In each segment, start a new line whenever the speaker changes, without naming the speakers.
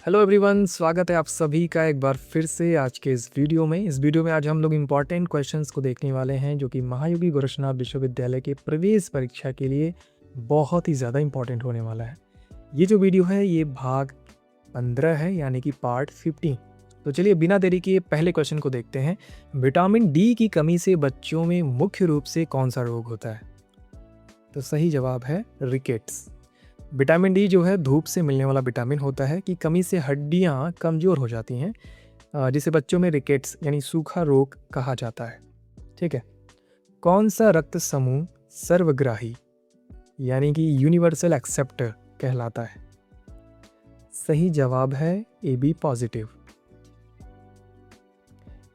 Hello everyone, स्वागत है आप सभी का एक बार फिर से आज के इस वीडियो में। आज हम लोग इम्पॉर्टेंट क्वेश्चंस को देखने वाले हैं जो कि महायोगी गोरक्षनाथ विश्वविद्यालय के प्रवेश परीक्षा के लिए बहुत ही ज़्यादा इम्पॉर्टेंट होने वाला है। ये जो वीडियो है ये भाग 15 है, यानी कि पार्ट 15। तो चलिए बिना देरी किए पहले क्वेश्चन को देखते हैं। विटामिन डी की कमी से बच्चों में मुख्य रूप से कौन सा रोग होता है? तो सही जवाब है रिकेट्स। विटामिन डी जो है धूप से मिलने वाला विटामिन होता है कि कमी से हड्डियां कमज़ोर हो जाती हैं, जिसे बच्चों में रिकेट्स यानी सूखा रोग कहा जाता है। ठीक है, कौन सा रक्त समूह सर्वग्राही यानी कि यूनिवर्सल एक्सेप्टर कहलाता है? सही जवाब है A B positive.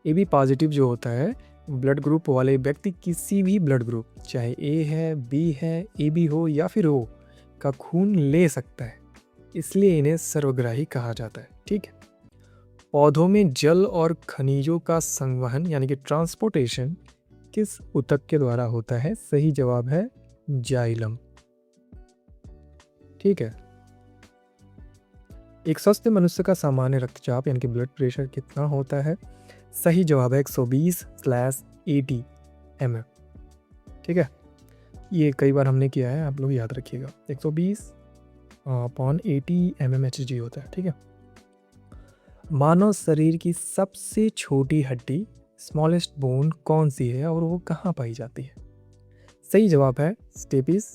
A B positive जो होता है ब्लड ग्रुप वाले व्यक्ति किसी भी ब्लड ग्रुप, चाहे ए है, बी है, ए बी हो या फिर ओ, का खून ले सकता है, इसलिए इन्हें सर्वग्राही कहा जाता है। ठीक है, पौधों में जल और खनिजों का संवहन यानी कि ट्रांसपोर्टेशन किस ऊतक के द्वारा होता है? सही जवाब है जाइलम। ठीक है, एक स्वस्थ मनुष्य का सामान्य रक्तचाप यानी कि ब्लड प्रेशर कितना होता है? सही जवाब है 120/80 mm। ठीक है, ये कई बार हमने किया है, आप लोग याद रखिएगा। 120/80 mmHg होता है। ठीक है, मानव शरीर की सबसे छोटी हड्डी स्मॉलेस्ट बोन कौन सी है और वो कहाँ पाई जाती है? सही जवाब है स्टेपिस,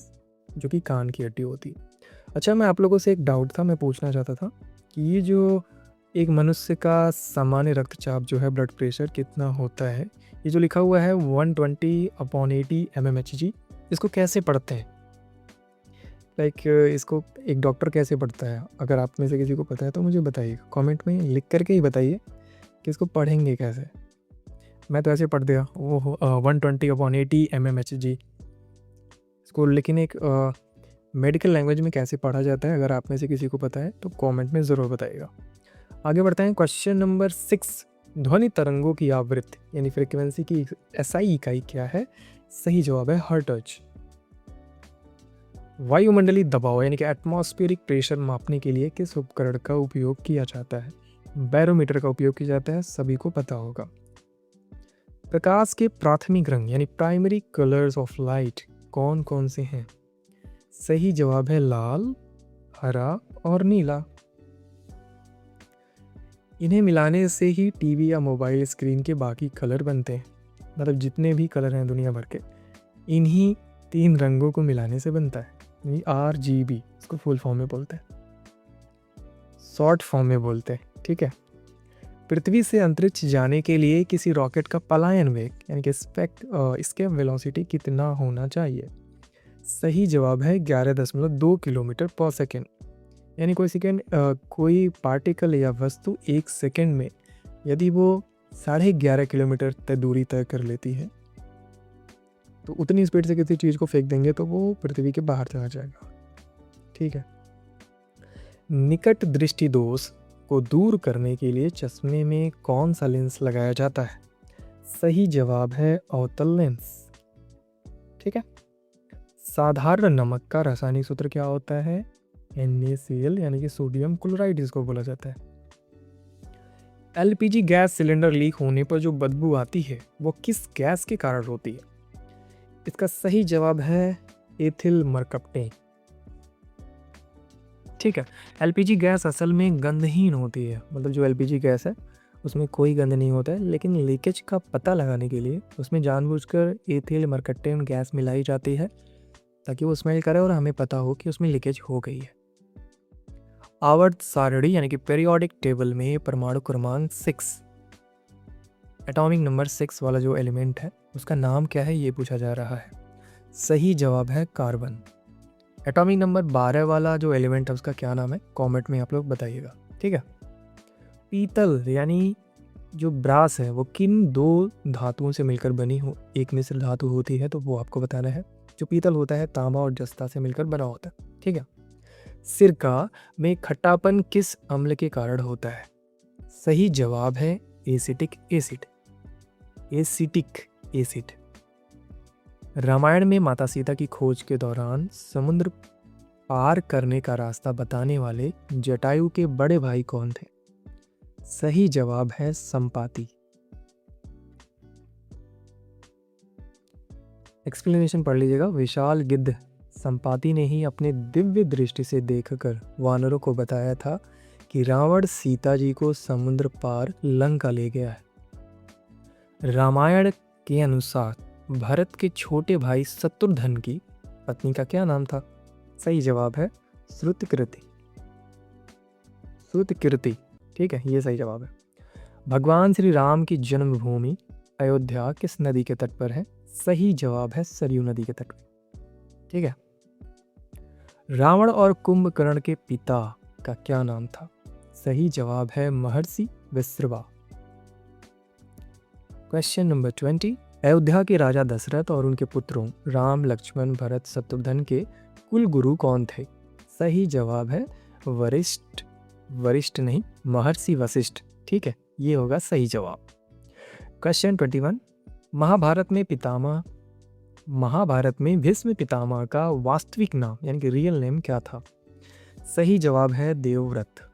जो कि कान की हड्डी होती है। अच्छा, मैं आप लोगों से एक डाउट था, मैं पूछना चाहता था कि ये जो एक मनुष्य का सामान्य रक्तचाप जो है ब्लड प्रेशर कितना होता है, ये जो लिखा हुआ है 120/80 mmHg, इसको कैसे पढ़ते हैं? इसको एक डॉक्टर कैसे पढ़ता है? अगर आप में से किसी को पता है तो मुझे बताइए, कमेंट में लिख करके ही बताइए कि इसको पढ़ेंगे कैसे। मैं तो ऐसे पढ़ दिया वो 120/80 mmHg इसको, लेकिन एक मेडिकल लैंग्वेज में कैसे पढ़ा जाता है, अगर आप में से किसी को पता है तो कमेंट में ज़रूर बताइएगा। आगे बढ़ते हैं, क्वेश्चन नंबर 6। ध्वनि तरंगों की आवृत्ति यानी फ्रीक्वेंसी की एसआई इकाई क्या है? सही जवाब है हर्ट्ज। वायुमंडलीय दबाव यानी कि एटमॉस्फेरिक प्रेशर मापने के लिए किस उपकरण का उपयोग किया जाता है? बैरोमीटर का उपयोग किया जाता है, सभी को पता होगा। प्रकाश के प्राथमिक रंग यानी प्राइमरी कलर्स ऑफ लाइट कौन कौन से हैं? सही जवाब है लाल, हरा और नीला। इन्हें मिलाने से ही टीवी या मोबाइल स्क्रीन के बाकी कलर बनते हैं। मतलब जितने भी कलर हैं दुनिया भर के, इन्हीं 3 रंगों को मिलाने से बनता है। RGB इसको फुल फॉर्म में बोलते हैं, शॉर्ट फॉर्म में बोलते हैं। ठीक है, पृथ्वी से अंतरिक्ष जाने के लिए किसी रॉकेट का पलायन वेग यानी कि इसके वेलोसिटी कितना होना चाहिए? सही जवाब है 11.2 किलोमीटर पर सेकेंड। यानी कोई पार्टिकल या वस्तु 1 सेकेंड में यदि वो 11.5 किलोमीटर तय दूरी तय कर लेती है तो उतनी स्पीड से किसी चीज़ को फेंक देंगे तो वो पृथ्वी के बाहर चला जाएगा। ठीक है, निकट दृष्टि दोष को दूर करने के लिए चश्मे में कौन सा लेंस लगाया जाता है? सही जवाब है अवतल लेंस। ठीक है, साधारण नमक का रासायनिक सूत्र क्या होता है? NaCl यानी कि सोडियम क्लोराइड इसको बोला जाता है। LPG गैस सिलेंडर लीक होने पर जो बदबू आती है वो किस गैस के कारण होती है? इसका सही जवाब है एथिल मरकप्टेन। ठीक है, LPG गैस असल में गंधहीन होती है। मतलब जो LPG गैस है उसमें कोई गंध नहीं होता है, लेकिन लीकेज का पता लगाने के लिए उसमें जानबूझकर एथिल मरकप्टेन गैस मिलाई जाती है ताकि वो स्मेल करे और हमें पता हो कि उसमें लीकेज हो गई है। आवर्त सारणी यानी कि पीरियोडिक टेबल में परमाणु क्रमांक 6, एटॉमिक नंबर 6 वाला जो एलिमेंट है उसका नाम क्या है, ये पूछा जा रहा है। सही जवाब है कार्बन। एटॉमिक नंबर 12 वाला जो एलिमेंट है उसका क्या नाम है, कमेंट में आप लोग बताइएगा। ठीक है, पीतल यानी जो ब्रास है वो किन 2 धातुओं से मिलकर बनी हो एक मिश्र धातु होती है, तो वो आपको बताना है। जो पीतल होता है तांबा और जस्ता से मिलकर बना होता है। ठीक है, सिरका में खट्टापन किस अम्ल के कारण होता है? सही जवाब है acetic acid. Acetic acid. Ramayana में माता सीता की खोज के दौरान समुद्र पार करने का रास्ता बताने वाले जटायु के बड़े भाई कौन थे? सही जवाब है संपाति। एक्सप्लेनेशन पढ़ लीजिएगा। विशाल गिद्ध संपाति ने ही अपने दिव्य दृष्टि से देखकर वानरों को बताया था कि रावण सीता जी को समुद्र पार लंका ले गया है। रामायण के अनुसार भरत के छोटे भाई शत्रुघ्न की पत्नी का क्या नाम था? सही जवाब है श्रुतकीर्ति। श्रुतकीर्ति, ठीक है, ये सही जवाब है। भगवान श्री राम की जन्मभूमि अयोध्या किस नदी के तट पर है? सही जवाब है सरयू नदी के तट पर, ठीक है। रावण और कुंभकर्ण के पिता का क्या नाम था? सही जवाब है महर्षि विश्रवा। Question number 20। अयोध्या के राजा दशरथ और उनके पुत्रों राम, लक्ष्मण, भरत, शत्रुघ्न के कुल गुरु कौन थे? सही जवाब है वरिष्ठ नहीं, महर्षि वशिष्ठ, ठीक है, ये होगा सही जवाब। क्वेश्चन 21। महाभारत में भीष्म पितामह का वास्तविक नाम यानी कि रियल नेम क्या था? सही जवाब है देवव्रत।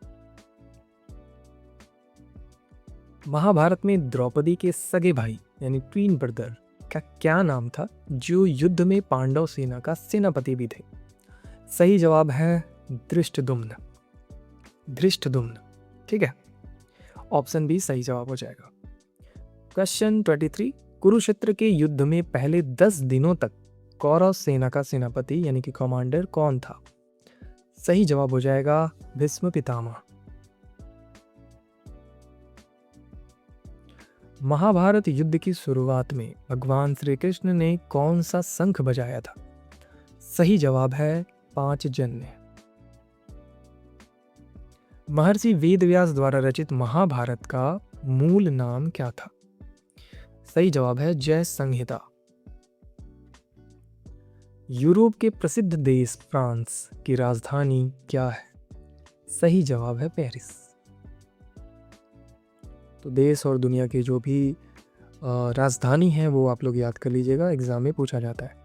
महाभारत में द्रौपदी के सगे भाई यानी ट्विन ब्रदर का क्या नाम था जो युद्ध में पांडव सेना का सेनापति भी थे? सही जवाब है धृष्टद्युम्न। ठीक है, ऑप्शन बी सही जवाब हो जाएगा। क्वेश्चन 23। कुरुक्षेत्र के युद्ध में पहले 10 दिनों तक कौरव सेना का सेनापति यानी कि कमांडर कौन था? सही जवाब हो जाएगा भीष्म पितामह। महाभारत युद्ध की शुरुआत में भगवान श्री कृष्ण ने कौन सा शंख बजाया था? सही जवाब है पांचजन्य। महर्षि वेदव्यास द्वारा रचित महाभारत का मूल नाम क्या था? सही जवाब है जय संहिता। यूरोप के प्रसिद्ध देश फ्रांस की राजधानी क्या है? सही जवाब है पेरिस। तो देश और दुनिया की जो भी राजधानी है वो आप लोग याद कर लीजिएगा, एग्जाम में पूछा जाता है।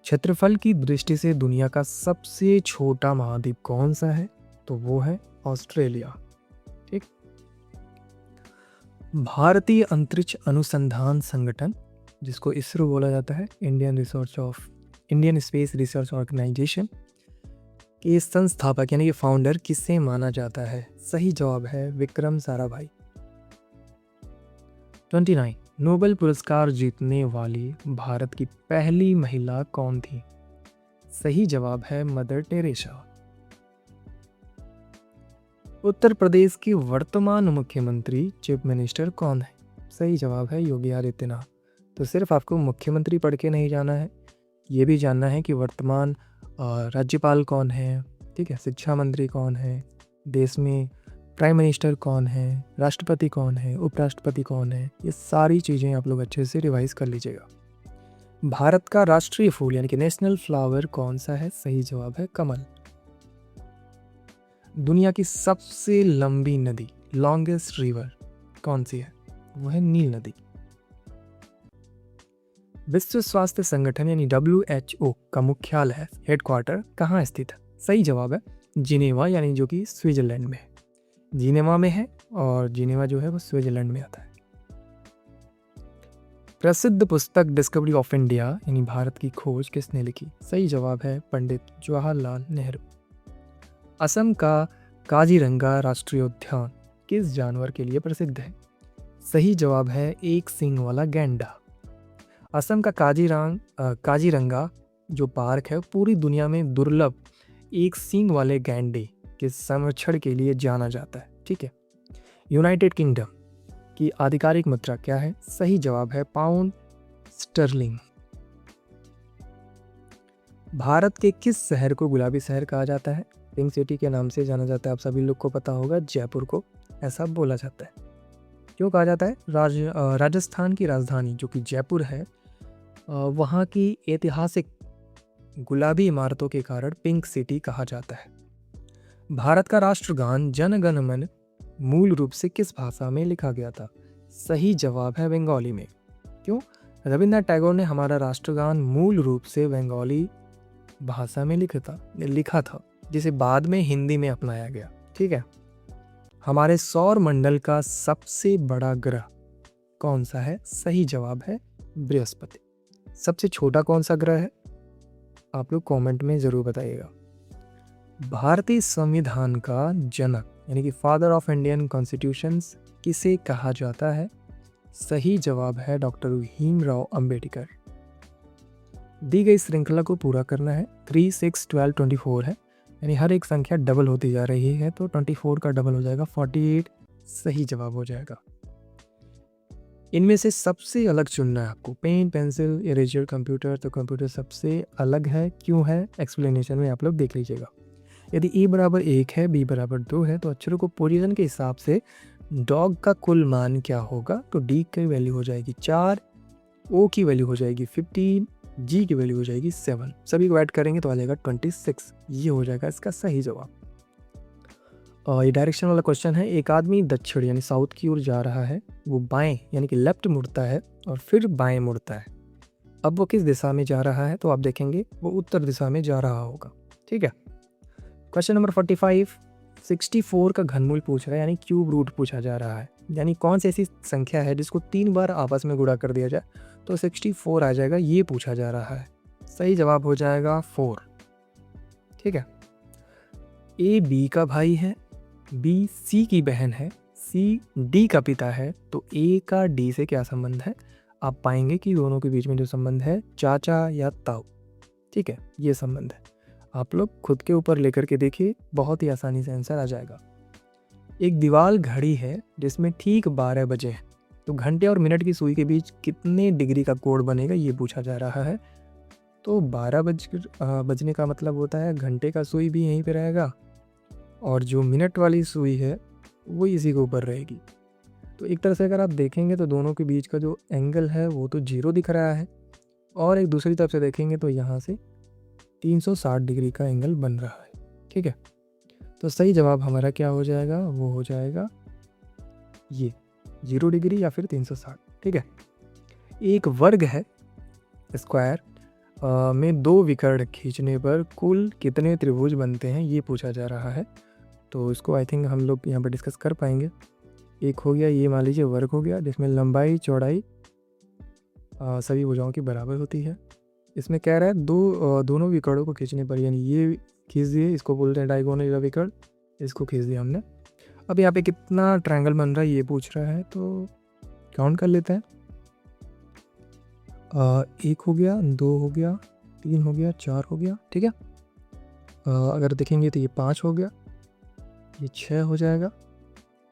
क्षेत्रफल की दृष्टि से दुनिया का सबसे छोटा महाद्वीप कौन सा है? तो वो है ऑस्ट्रेलिया, ठीक। भारतीय अंतरिक्ष अनुसंधान संगठन, जिसको इसरो बोला जाता है, इंडियन स्पेस रिसर्च ऑर्गेनाइजेशन के संस्थापक यानी कि फाउंडर किसे माना जाता है? सही जवाब है विक्रम साराभाई। 29। नोबेल पुरस्कार जीतने वाली भारत की पहली महिला कौन थी? सही जवाब है मदर टेरेसा। उत्तर प्रदेश की वर्तमान मुख्यमंत्री चीफ मिनिस्टर कौन है? सही जवाब है योगी आदित्यनाथ। तो सिर्फ आपको मुख्यमंत्री पढ़ के नहीं जाना है, ये भी जानना है कि वर्तमान राज्यपाल कौन है, ठीक है, शिक्षा मंत्री कौन है, देश में प्राइम मिनिस्टर कौन है, राष्ट्रपति कौन है, उपराष्ट्रपति कौन है, ये सारी चीज़ें आप लोग अच्छे से रिवाइज कर लीजिएगा। भारत का राष्ट्रीय फूल यानी कि नेशनल फ्लावर कौन सा है? सही जवाब है कमल। दुनिया की सबसे लंबी नदी, लॉन्गेस्ट रिवर कौन सी है? वो है नील नदी। विश्व स्वास्थ्य संगठन यानी WHO का मुख्यालय हेडक्वार्टर कहाँ स्थित है? सही जवाब है जिनेवा, यानी जो कि स्विट्जरलैंड में है। जिनेवा में है और जिनेवा जो है वो स्विट्जरलैंड में आता है। प्रसिद्ध पुस्तक डिस्कवरी ऑफ इंडिया यानी भारत की खोज किसने लिखी? सही जवाब है पंडित जवाहरलाल नेहरू। असम का काजीरंगा राष्ट्रीय उद्यान किस जानवर के लिए प्रसिद्ध है? सही जवाब है एक सींग वाला गैंडा। असम का काजीरंगा जो पार्क है पूरी दुनिया में दुर्लभ एक सींग वाले गैंडे के संरक्षण के लिए जाना जाता है, ठीक है। यूनाइटेड किंगडम की आधिकारिक मुद्रा क्या है? सही जवाब है पाउंड स्टर्लिंग। भारत के किस शहर को गुलाबी शहर कहा जाता है? पिंक सिटी के नाम से जाना जाता है, आप सभी लोग को पता होगा। जयपुर को ऐसा बोला जाता है। क्यों कहा जाता है? राजस्थान की राजधानी जो कि जयपुर है, वहाँ की ऐतिहासिक गुलाबी इमारतों के कारण पिंक सिटी कहा जाता है। भारत का राष्ट्रगान जन गण मन मूल रूप से किस भाषा में लिखा गया था? सही जवाब है बंगाली में। क्यों? रविन्द्रनाथ टैगोर ने हमारा राष्ट्रगान मूल रूप से बंगाली भाषा में लिखा था जिसे बाद में हिंदी में अपनाया गया। ठीक है, हमारे सौर मंडल का सबसे बड़ा ग्रह कौन सा है? सही जवाब है बृहस्पति। सबसे छोटा कौन सा ग्रह है? आप लोग कमेंट में ज़रूर बताइएगा। भारतीय संविधान का जनक यानी कि फादर ऑफ इंडियन कॉन्स्टिट्यूशंस किसे कहा जाता है? सही जवाब है डॉक्टर भीमराव अंबेडकर। दी गई श्रृंखला को पूरा करना है। 3, 6, 12, 24 है, यानी हर एक संख्या डबल होती जा रही है, तो 24 का डबल हो जाएगा 48, सही जवाब हो जाएगा। इनमें से सबसे अलग चुनना है आपको, पेन, पेंसिल, इरेजर, कंप्यूटर। तो कंप्यूटर सबसे अलग है, क्यों है? एक्सप्लेनेशन में आप लोग देख लीजिएगा। यदि ए बराबर 1 है, बी बराबर 2 है, तो अक्षरों को पोजीशन के हिसाब से डॉग का कुल मान क्या होगा? तो डी की वैल्यू हो जाएगी 4, ओ की वैल्यू हो जाएगी 15, जी की वैल्यू हो जाएगी 7। सभी को ऐड करेंगे तो आ जाएगा 26। ये हो जाएगा इसका सही जवाब। और ये डायरेक्शन वाला क्वेश्चन है। एक आदमी दक्षिण यानी साउथ की ओर जा रहा है, वो बाएं यानी कि लेफ्ट मुड़ता है और फिर बाएं मुड़ता है। अब वो किस दिशा में जा रहा है? तो आप देखेंगे वो उत्तर दिशा में जा रहा होगा। ठीक है, क्वेश्चन नंबर 45, 64 का घनमूल पूछ रहा है, यानी क्यूब रूट पूछा जा रहा है। यानी कौन सी ऐसी संख्या है जिसको 3 बार आपस में गुणा कर दिया जाए तो 64 आ जाएगा, ये पूछा जा रहा है। सही जवाब हो जाएगा 4। ठीक है, ए बी का भाई है, बी सी की बहन है, सी डी का पिता है, तो ए का डी से क्या संबंध है? आप पाएंगे कि दोनों के बीच में जो संबंध है चाचा या ताऊ। ठीक है, ये संबंध है। आप लोग खुद के ऊपर लेकर के देखिए, बहुत ही आसानी से आंसर आ जाएगा। एक दीवार घड़ी है जिसमें ठीक 12 बजे हैं, तो घंटे और मिनट की सुई के बीच कितने डिग्री का कोण बनेगा, ये पूछा जा रहा है। तो 12 बजने का मतलब होता है घंटे का सुई भी यहीं पे रहेगा और जो मिनट वाली सुई है वो इसी के ऊपर रहेगी। तो एक तरह से अगर आप देखेंगे तो दोनों के बीच का जो एंगल है वो तो 0 दिख रहा है, और एक दूसरी तरफ से देखेंगे तो यहाँ से 360 डिग्री का एंगल बन रहा है। ठीक है, तो सही जवाब हमारा क्या हो जाएगा? वो हो जाएगा ये 0 डिग्री या फिर 360। ठीक है, एक वर्ग है स्क्वायर में 2 विकर्ण खींचने पर कुल कितने त्रिभुज बनते हैं, ये पूछा जा रहा है। तो इसको आई थिंक हम लोग यहाँ पर डिस्कस कर पाएंगे। एक हो गया, ये मान लीजिए वर्ग हो गया जिसमें लंबाई चौड़ाई सभी भुजाओं की बराबर होती है। इसमें कह रहा है दोनों विकर्णों को खींचने पर, यानी ये खींच दिए, इसको बोलते हैं डायगोनल विकर्ण, इसको खींच दिया हमने। अब यहाँ पे कितना ट्रायंगल बन रहा है ये पूछ रहा है, तो काउंट कर लेते हैं। 1 हो गया, 2 हो गया, 3 हो गया, 4 हो गया। ठीक है, अगर देखेंगे तो ये 5 हो गया, ये 6 हो जाएगा।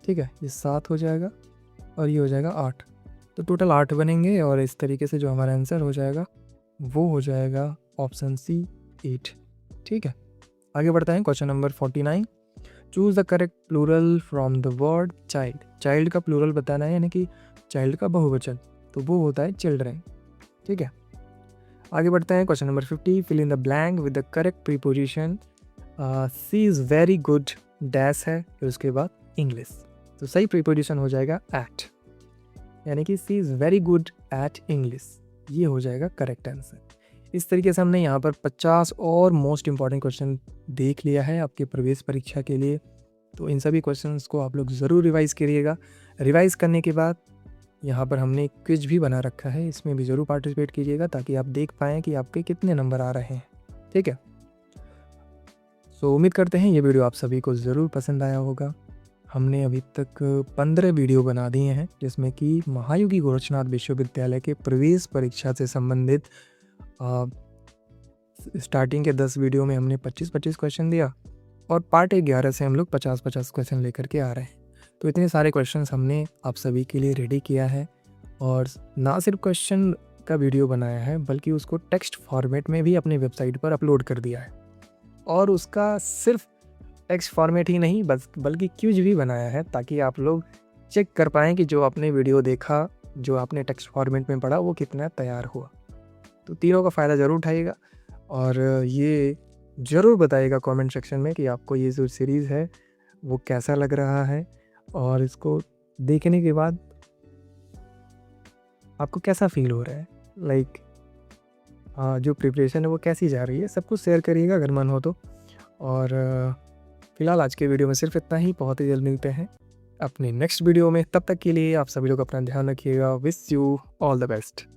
ठीक है, ये 7 हो जाएगा और ये हो जाएगा 8। तो टोटल 8 बनेंगे, और इस तरीके से जो हमारा आंसर हो जाएगा वो हो जाएगा ऑप्शन सी 8। ठीक है, आगे बढ़ते हैं। Question number 49, choose the correct plural from the word child. Child का प्लूरल बताना है, यानी कि चाइल्ड का बहुवचन, तो वो होता है चिल्ड्रन। ठीक है, आगे बढ़ते हैं। Question number 50, fill in the blank with the correct preposition. She is very good dash है, फिर उसके बाद इंग्लिश। तो सही प्रीपोजिशन हो जाएगा एट, यानी कि C is very good at English, ये हो जाएगा करेक्ट आंसर। इस तरीके से हमने यहाँ पर 50 और मोस्ट इंपॉर्टेंट क्वेश्चन देख लिया है आपके प्रवेश परीक्षा के लिए। तो इन सभी क्वेश्चंस को आप लोग ज़रूर रिवाइज़ करिएगा। रिवाइज़ करने के बाद यहाँ पर हमने क्विज भी बना रखा है, इसमें भी ज़रूर पार्टिसिपेट कीजिएगा ताकि आप देख पाएँ कि आपके कितने नंबर आ रहे हैं। ठीक है, सो उम्मीद करते हैं ये वीडियो आप सभी को ज़रूर पसंद आया होगा। हमने अभी तक 15 वीडियो बना दिए हैं, जिसमें कि महायोगी गोरक्षनाथ विश्वविद्यालय के प्रवेश परीक्षा से संबंधित स्टार्टिंग के 10 वीडियो में हमने 25-25 क्वेश्चन दिया, और पार्ट 11 से हम लोग 50-50 क्वेश्चन लेकर के आ रहे हैं। तो इतने सारे क्वेश्चंस हमने आप सभी के लिए रेडी किया है, और ना सिर्फ क्वेश्चन का वीडियो बनाया है बल्कि उसको टेक्स्ट फॉर्मेट में भी अपने वेबसाइट पर अपलोड कर दिया है। और उसका सिर्फ टेक्स्ट फॉर्मेट ही नहीं बल्कि क्विज भी बनाया है, ताकि आप लोग चेक कर पाएँ कि जो आपने वीडियो देखा, जो आपने टेक्स्ट फॉर्मेट में पढ़ा, वो कितना तैयार हुआ। तो तीनों का फ़ायदा ज़रूर उठाइएगा, और ये ज़रूर बताइएगा कमेंट सेक्शन में कि आपको ये जो सीरीज़ है वो कैसा लग रहा है, और इसको देखने के बाद आपको कैसा फील हो रहा है। लाइक जो प्रिपरेशन है वो कैसी जा रही है, सब कुछ शेयर करिएगा अगर मन हो तो। और फ़िलहाल आज के वीडियो में सिर्फ इतना ही। बहुत ही जल्द मिलते हैं अपनी नेक्स्ट वीडियो में। तब तक के लिए आप सभी लोग अपना ध्यान रखिएगा। Wish you all the best.